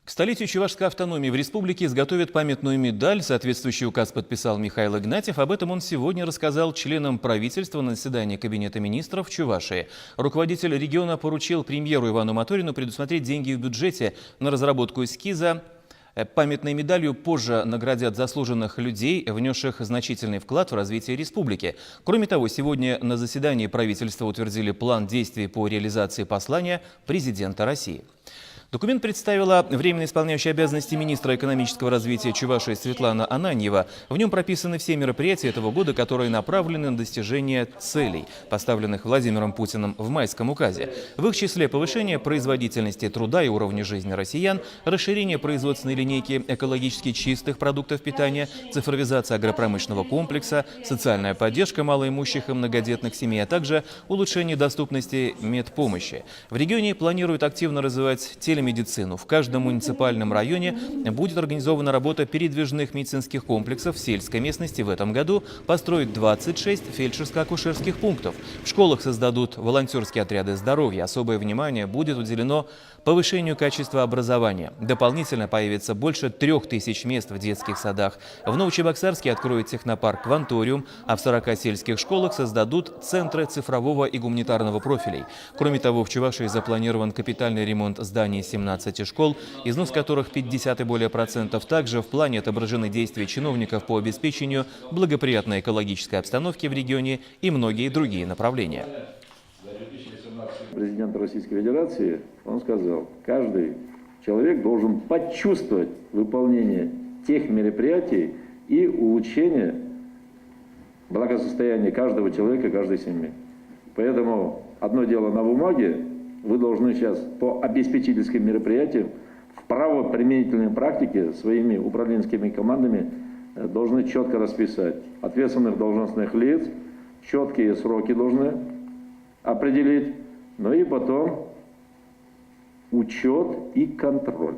К столетию чувашской автономии в республике изготовят памятную медаль. Соответствующий указ подписал Михаил Игнатьев. Об этом он сегодня рассказал членам правительства на заседании Кабинета министров в Чувашии. Руководитель региона поручил премьеру Ивану Моторину предусмотреть деньги в бюджете на разработку эскиза. Памятной медалью позже наградят заслуженных людей, внесших значительный вклад в развитие республики. Кроме того, сегодня на заседании правительства утвердили план действий по реализации послания президента России. Документ представила временно исполняющая обязанности министра экономического развития Чувашии Светлана Ананьева. В нем прописаны все мероприятия этого года, которые направлены на достижение целей, поставленных Владимиром Путиным в майском указе. В их числе повышение производительности труда и уровня жизни россиян, расширение производственной линейки экологически чистых продуктов питания, цифровизация агропромышленного комплекса, социальная поддержка малоимущих и многодетных семей, а также улучшение доступности медпомощи. В регионе планируют активно развивать телемедицину. В каждом муниципальном районе будет организована работа передвижных медицинских комплексов. В сельской местности в этом году построят 26 фельдшерско-акушерских пунктов. В школах создадут волонтерские отряды здоровья. Особое внимание будет уделено повышению качества образования. Дополнительно появится больше 3000 мест в детских садах. В Новочебоксарске откроют технопарк «Кванториум», а в 40 сельских школах создадут центры цифрового и гуманитарного профилей. Кроме того, в Чувашии запланирован капитальный ремонт зданий 17 школ, износ которых 50 и более процентов. Также в плане отображены действия чиновников по обеспечению благоприятной экологической обстановки в регионе и многие другие направления. Президент Российской Федерации, он сказал, каждый человек должен почувствовать выполнение тех мероприятий и улучшение благосостояния каждого человека, каждой семьи. Поэтому одно дело на бумаге, вы должны сейчас по обеспечительским мероприятиям в правоприменительной практике своими управленческими командами должны четко расписать ответственных должностных лиц, четкие сроки должны определить, ну и потом учет и контроль.